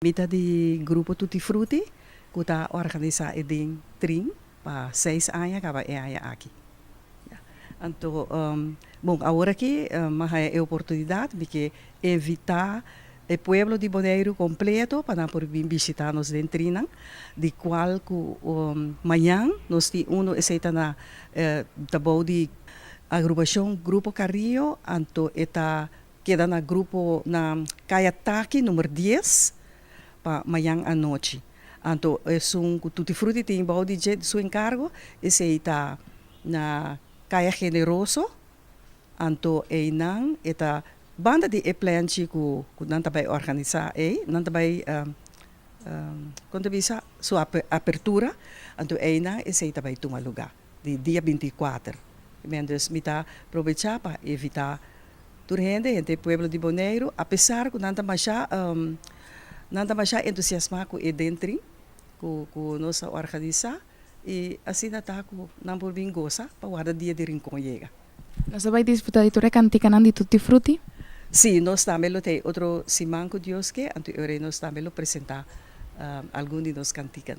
Mita di grupo Tutti Frutti, que está organizado em Trin, para 6 anos, que vai aqui. Então, bom, agora aqui, é a oportunidade de evitar o povo de Bonaire completo para por vir visitar nos em Trina, de qual amanhã nós temos aceita na tabou de agrupação Grupo Carrillo, então está queda na grupo na Kayataki número 10 para amanhã à noite. Então, Tutti Frutti tem de seu encargo, esse está na Caia Generoso, então não está banda de plante que não vai organizar, não vai quando visa sua abertura, então não esse vai tomar lugar de dia 24. Então, me está aproveitar para evitar gente pueblo de Bonaire, apesar que não mais entusiasmado com dentro com nossa organização e assim está com não por bem goza para o dia de rincão chega. Você vai disputar de toda cantica de Tutti Frutti? Sim, nós também tem outro semana que Deus quer, então nós também apresentar algum de nós canticas.